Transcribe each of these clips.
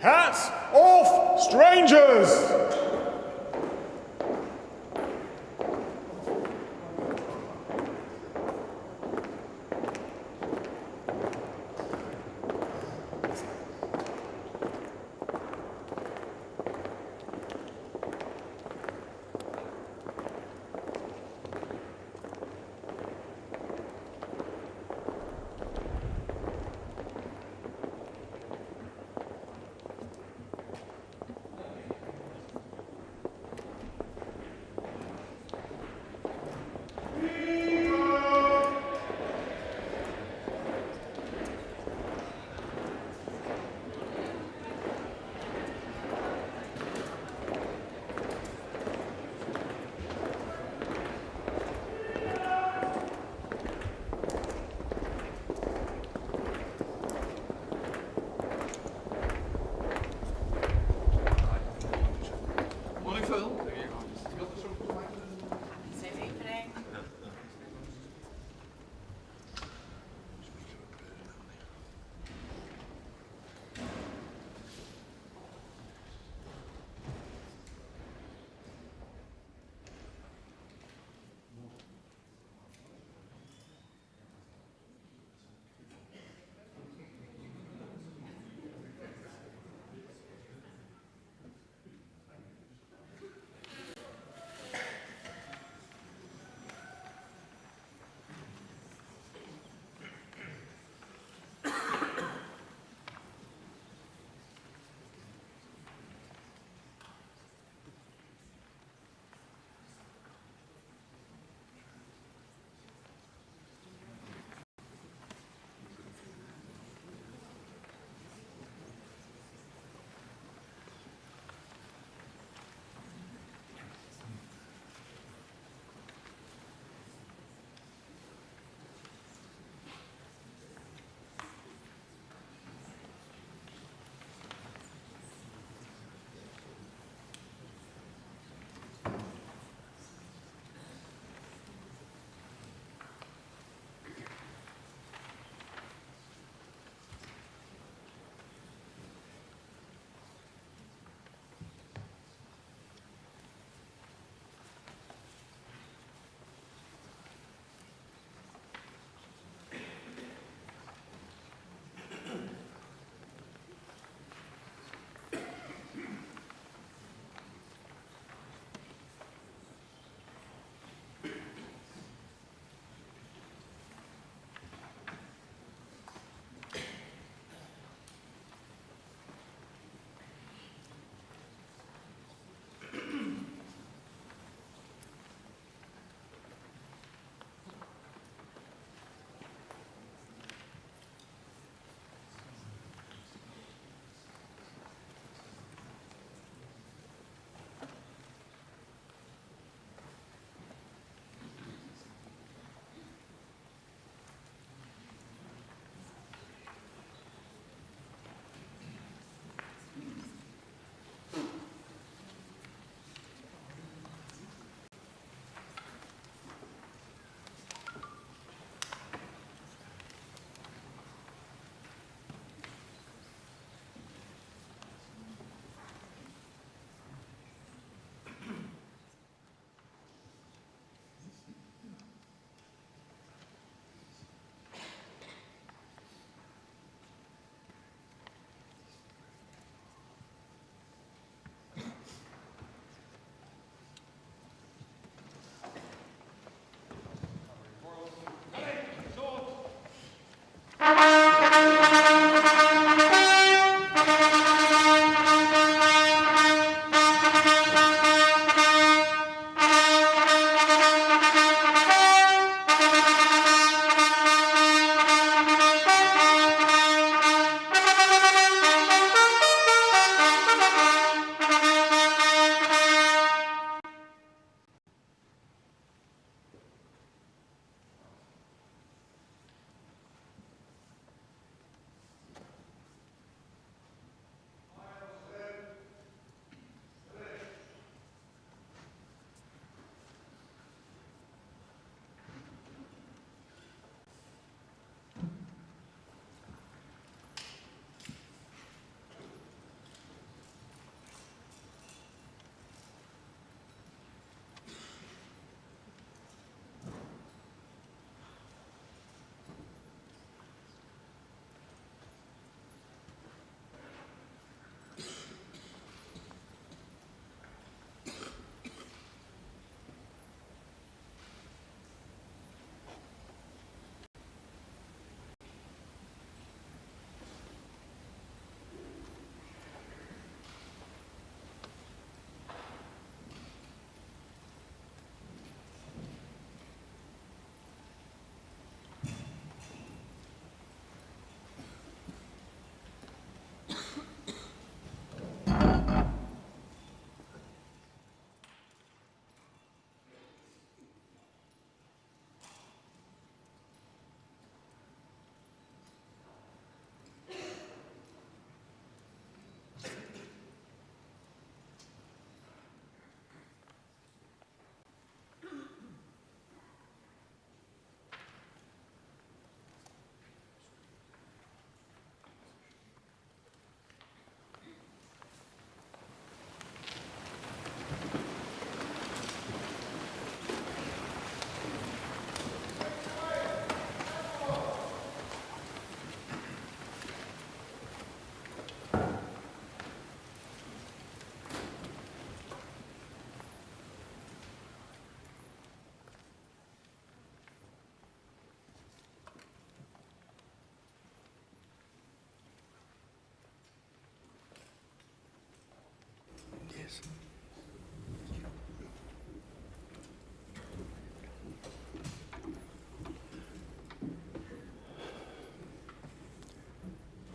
Hats off, strangers!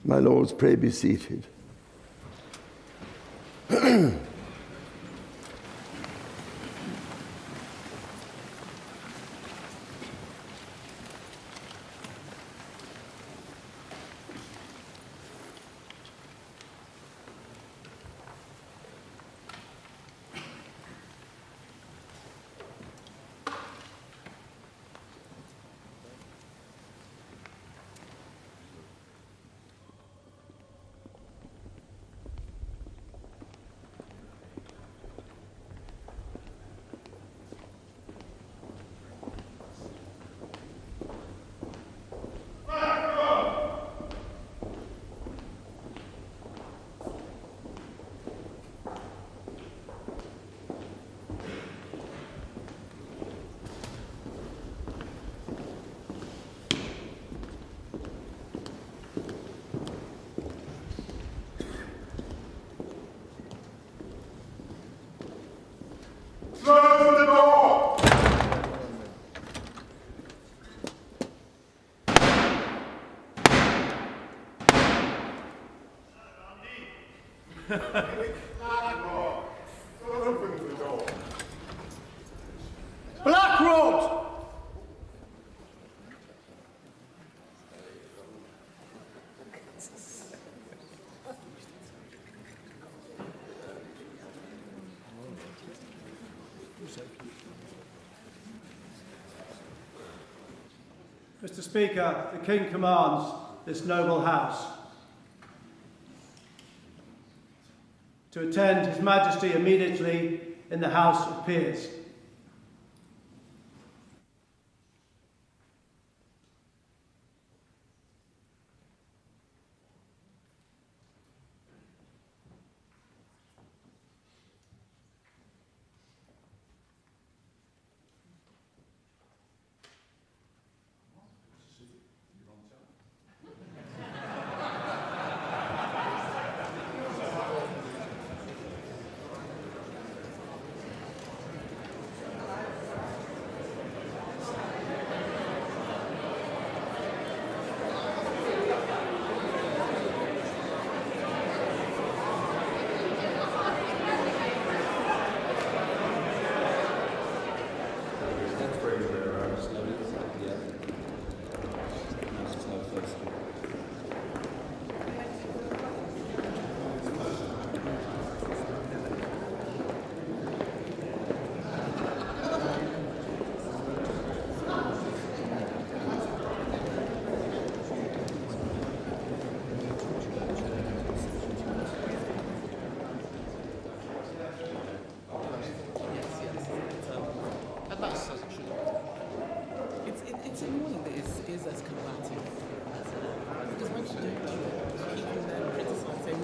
My lords, pray be seated. Close the door! Open the door. Blackrod! Mr. Speaker, the King commands this noble House to attend His Majesty immediately in the House of Peers. It's annoying that it is as combative as because once you do keep them criticized, saying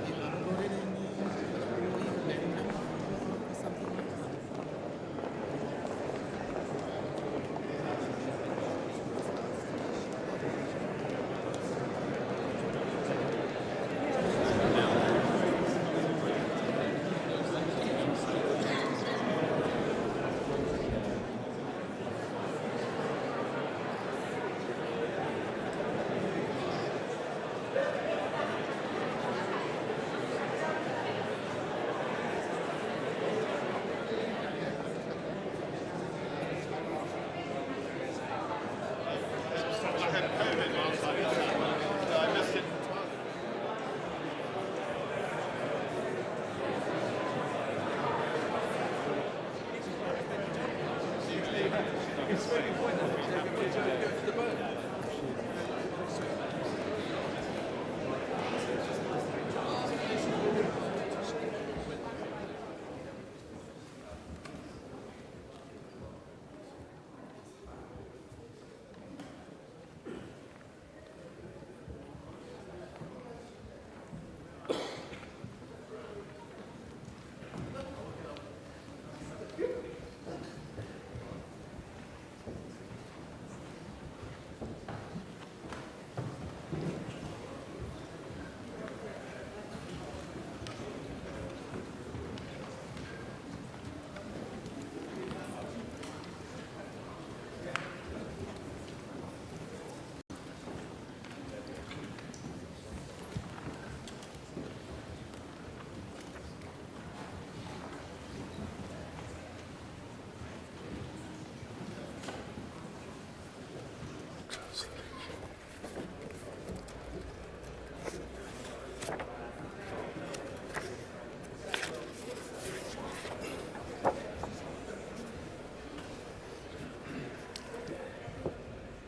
you haven't got it in you, or even letting them or something like that.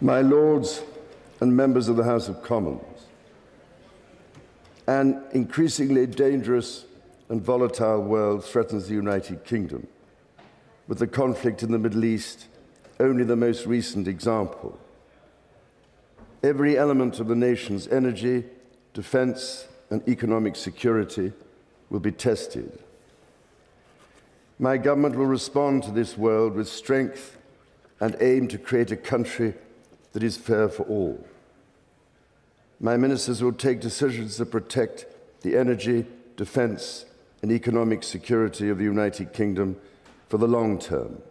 My Lords and members of the House of Commons, an increasingly dangerous and volatile world threatens the United Kingdom, with the conflict in the Middle East only the most recent example. Every element of the nation's energy, defence and economic security will be tested. My government will respond to this world with strength and aim to create a country that is fair for all. My ministers will take decisions that protect the energy, defence and economic security of the United Kingdom for the long term.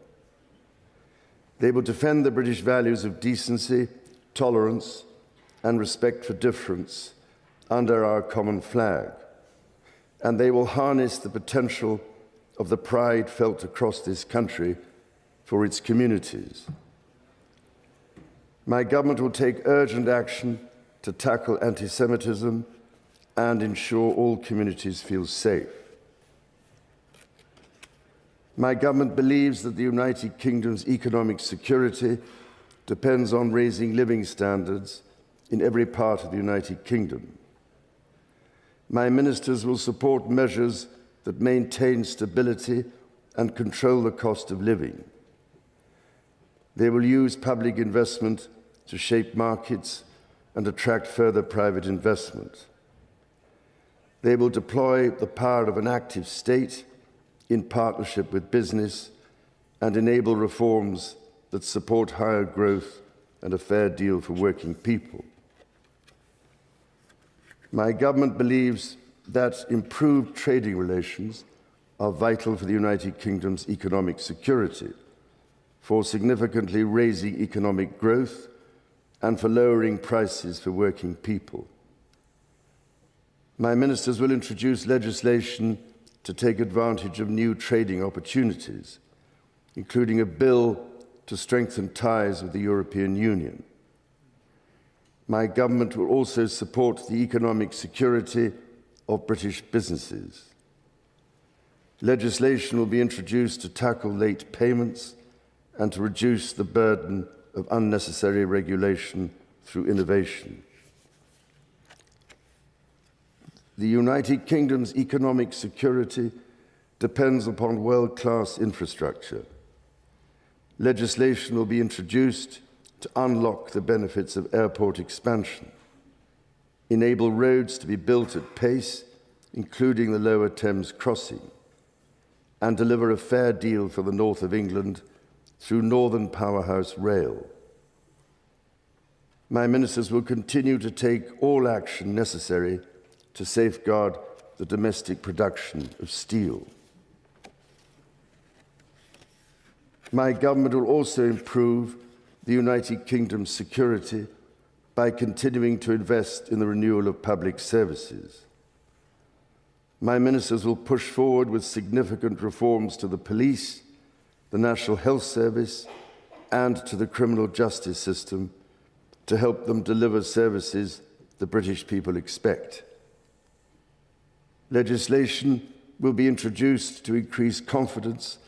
They will defend the British values of decency, tolerance and respect for difference under our common flag. And they will harness the potential of the pride felt across this country for its communities. My government will take urgent action to tackle anti-Semitism and ensure all communities feel safe. My government believes that the United Kingdom's economic security depends on raising living standards in every part of the United Kingdom. My ministers will support measures that maintain stability and control the cost of living. They will use public investment to shape markets and attract further private investment. They will deploy the power of an active state in partnership with business and enable reforms that support higher growth and a fair deal for working people. My government believes that improved trading relations are vital for the United Kingdom's economic security, for significantly raising economic growth and for lowering prices for working people. My ministers will introduce legislation to take advantage of new trading opportunities, including a bill to strengthen ties with the European Union. My government will also support the economic security of British businesses. Legislation will be introduced to tackle late payments and to reduce the burden of unnecessary regulation through innovation. The United Kingdom's economic security depends upon world-class infrastructure. Legislation will be introduced to unlock the benefits of airport expansion, enable roads to be built at pace, including the Lower Thames crossing, and deliver a fair deal for the north of England through Northern Powerhouse Rail. My ministers will continue to take all action necessary to safeguard the domestic production of steel. My government will also improve the United Kingdom's security by continuing to invest in the renewal of public services. My ministers will push forward with significant reforms to the police, the National Health Service, and to the criminal justice system to help them deliver services the British people expect. Legislation will be introduced to increase confidence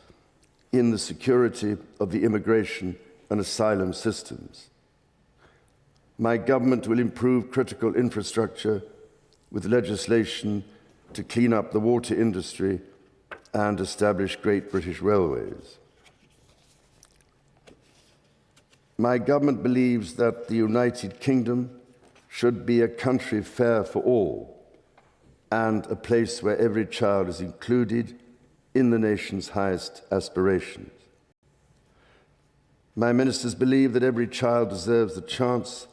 in the security of the immigration and asylum systems. My government will improve critical infrastructure with legislation to clean up the water industry and establish Great British Railways. My government believes that the United Kingdom should be a country fair for all and a place where every child is included in the nation's highest aspirations. My ministers believe that every child deserves the chance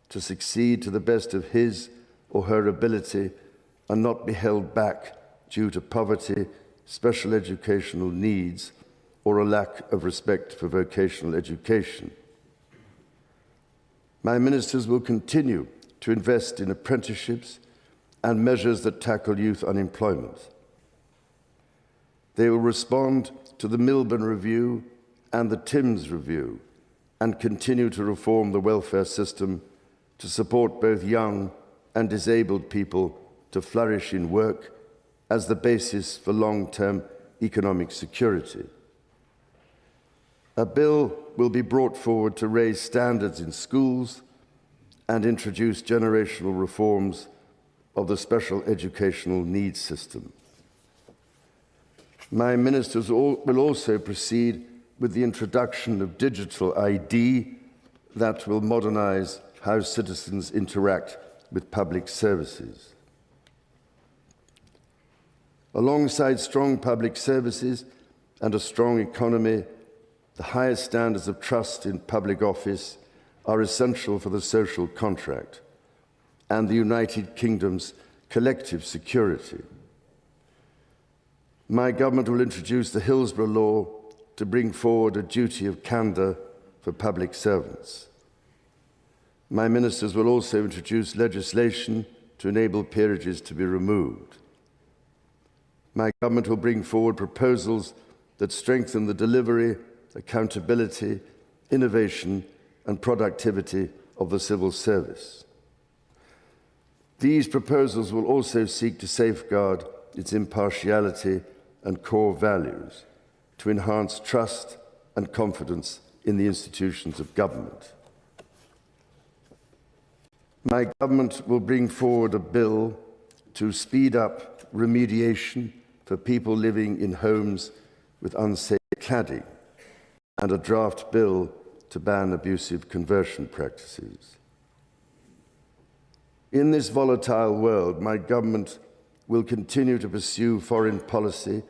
to succeed to the best of his or her ability and not be held back due to poverty, special educational needs, or a lack of respect for vocational education. My ministers will continue to invest in apprenticeships and measures that tackle youth unemployment. They will respond to the Milburn Review and the Timms Review and continue to reform the welfare system to support both young and disabled people to flourish in work as the basis for long-term economic security. A bill will be brought forward to raise standards in schools and introduce generational reforms of the special educational needs system. My ministers will also proceed with the introduction of digital ID that will modernize how citizens interact with public services. Alongside strong public services and a strong economy, the highest standards of trust in public office are essential for the social contract and the United Kingdom's collective security. My government will introduce the Hillsborough Law to bring forward a duty of candour for public servants. My ministers will also introduce legislation to enable peerages to be removed. My government will bring forward proposals that strengthen the delivery, accountability, innovation and productivity of the civil service. These proposals will also seek to safeguard its impartiality and core values to enhance trust and confidence in the institutions of government. My government will bring forward a bill to speed up remediation for people living in homes with unsafe cladding and a draft bill to ban abusive conversion practices. In this volatile world, my government will continue to pursue foreign policy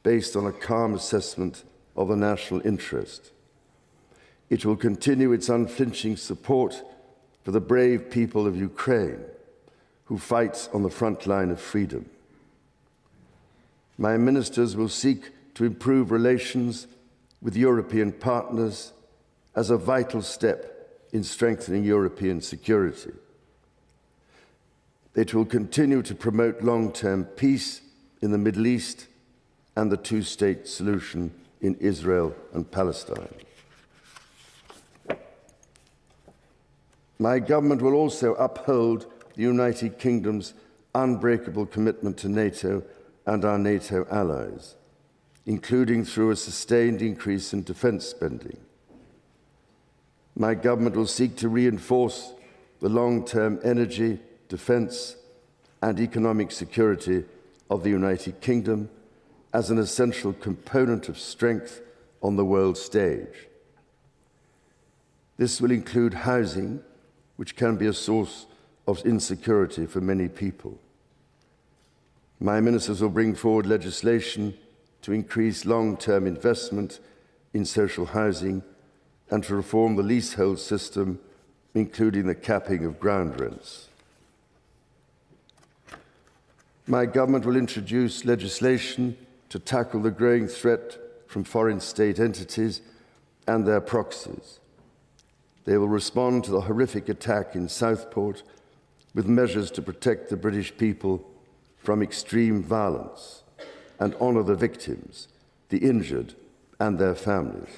based on a calm assessment of the national interest. It will continue its unflinching support for the brave people of Ukraine who fight on the front line of freedom. My ministers will seek to improve relations with European partners as a vital step in strengthening European security. It will continue to promote long-term peace in the Middle East and the two-state solution in Israel and Palestine. My government will also uphold the United Kingdom's unbreakable commitment to NATO and our NATO allies, including through a sustained increase in defence spending. My government will seek to reinforce the long-term energy, defence and economic security of the United Kingdom as an essential component of strength on the world stage. This will include housing, which can be a source of insecurity for many people. My ministers will bring forward legislation to increase long-term investment in social housing and to reform the leasehold system, including the capping of ground rents. My government will introduce legislation to tackle the growing threat from foreign state entities and their proxies. They will respond to the horrific attack in Southport with measures to protect the British people from extreme violence and honour the victims, the injured and their families.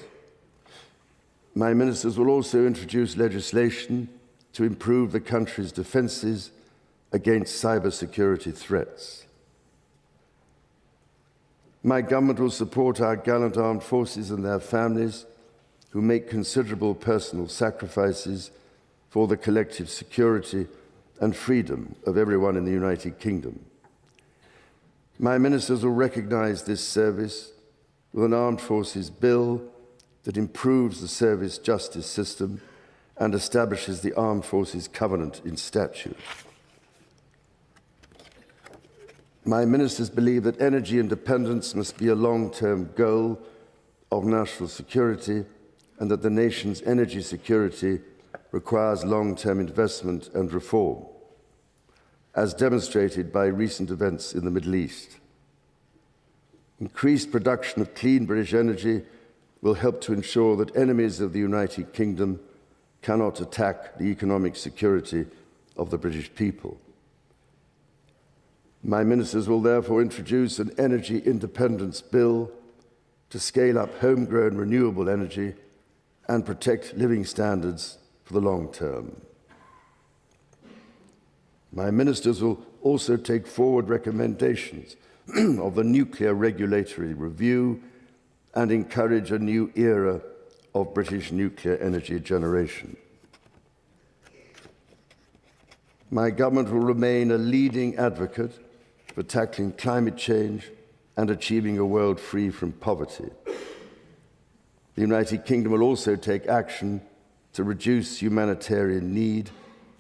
My ministers will also introduce legislation to improve the country's defences against cybersecurity threats. My government will support our gallant armed forces and their families who make considerable personal sacrifices for the collective security and freedom of everyone in the United Kingdom. My ministers will recognise this service with an armed forces bill that improves the service justice system and establishes the Armed Forces Covenant in statute. My ministers believe that energy independence must be a long-term goal of national security and that the nation's energy security requires long-term investment and reform, as demonstrated by recent events in the Middle East. Increased production of clean British energy will help to ensure that enemies of the United Kingdom cannot attack the economic security of the British people. My ministers will therefore introduce an energy independence bill to scale up homegrown renewable energy and protect living standards for the long term. My ministers will also take forward recommendations of the nuclear regulatory review and encourage a new era of British nuclear energy generation. My government will remain a leading advocate for tackling climate change and achieving a world free from poverty. The United Kingdom will also take action to reduce humanitarian need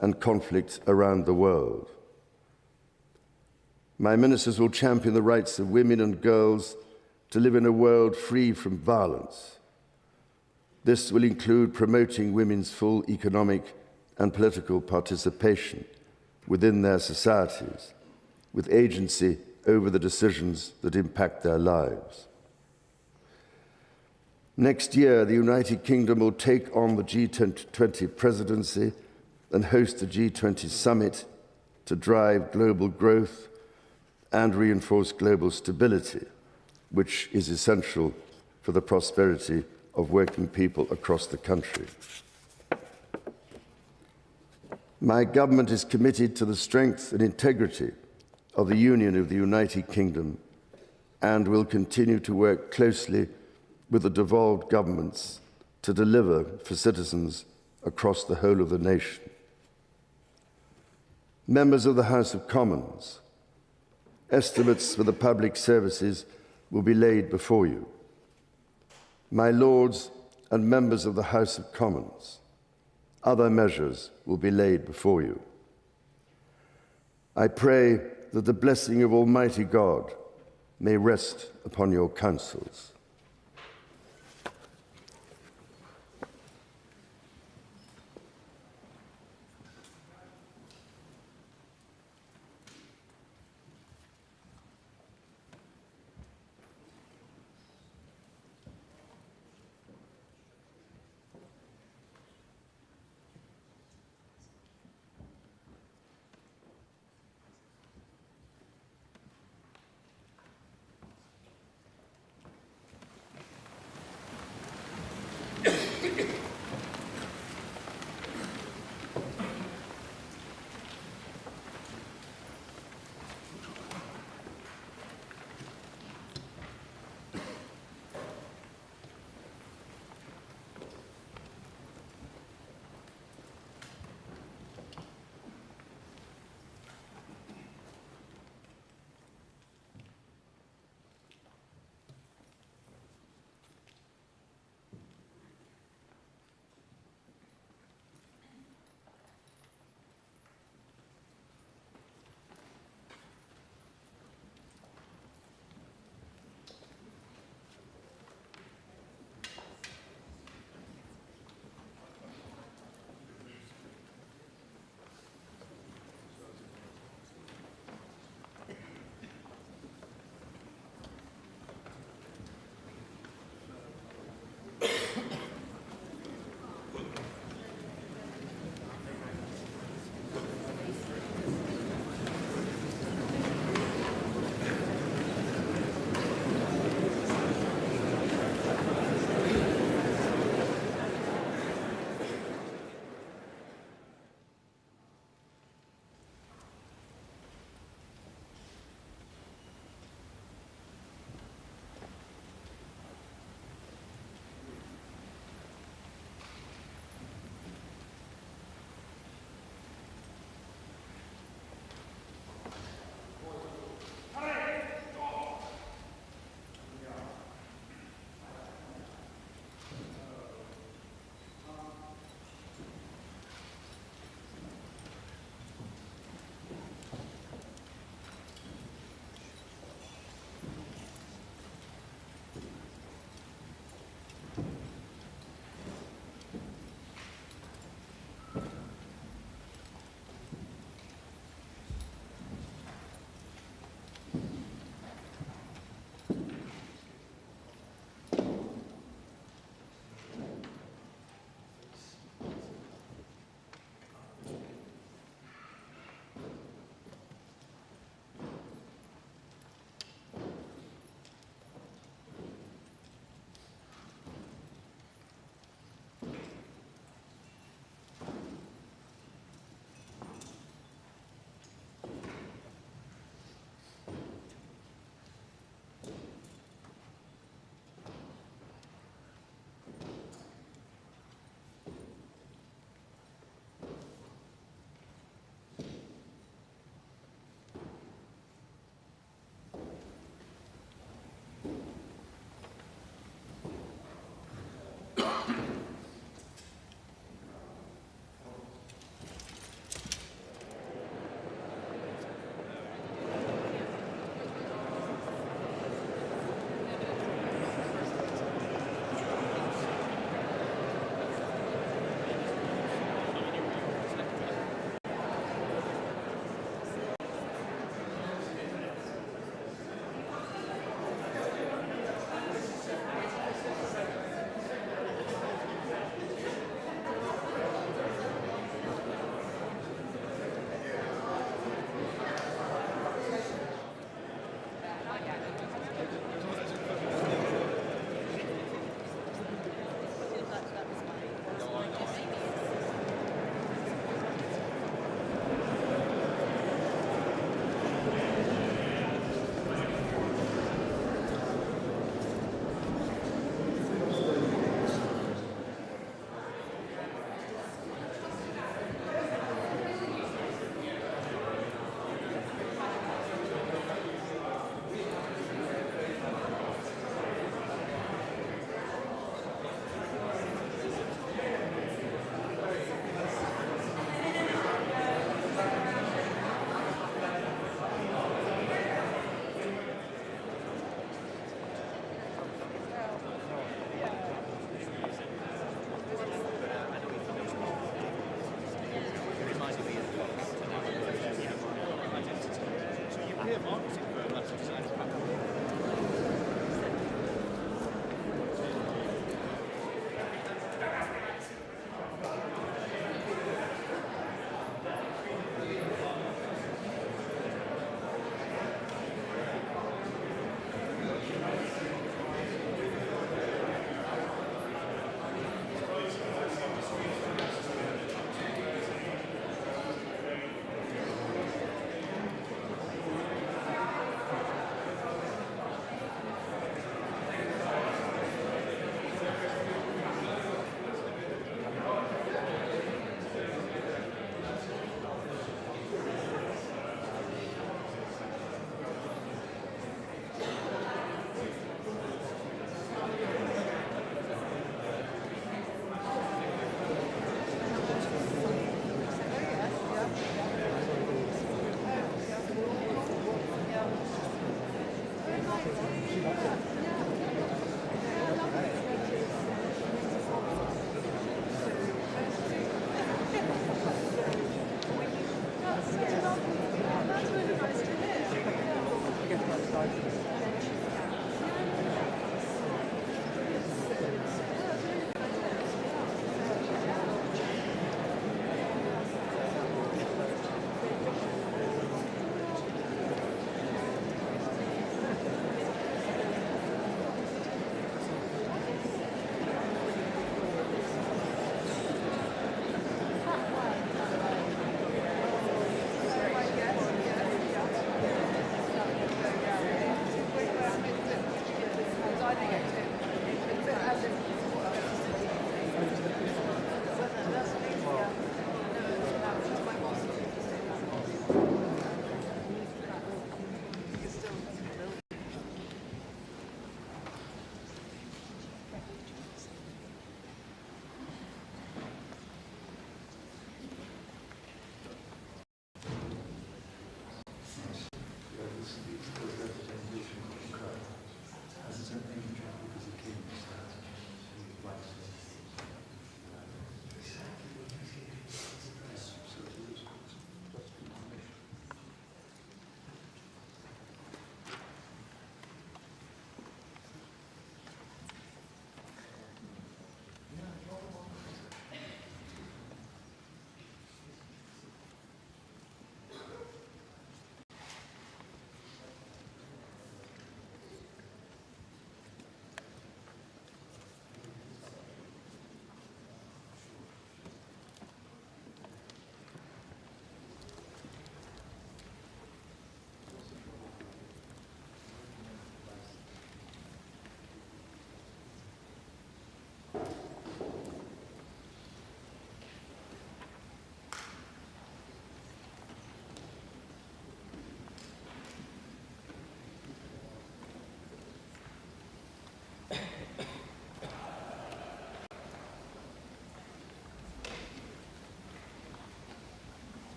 and conflict around the world. My ministers will champion the rights of women and girls to live in a world free from violence. This will include promoting women's full economic and political participation within their societies, with agency over the decisions that impact their lives. Next year, the United Kingdom will take on the G20 presidency and host the G20 summit to drive global growth and reinforce global stability, which is essential for the prosperity of working people across the country. My government is committed to the strength and integrity of the Union of the United Kingdom and will continue to work closely with the devolved governments to deliver for citizens across the whole of the nation. Members of the House of Commons, estimates for the public services will be laid before you. My Lords and members of the House of Commons, other measures will be laid before you. I pray that the blessing of Almighty God may rest upon your counsels.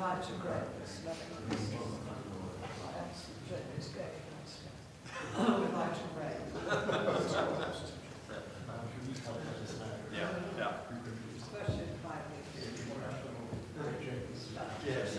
light of grey. It's lovely. I absolutely dread this game. With light of grey. Especially in 5 weeks. Yes.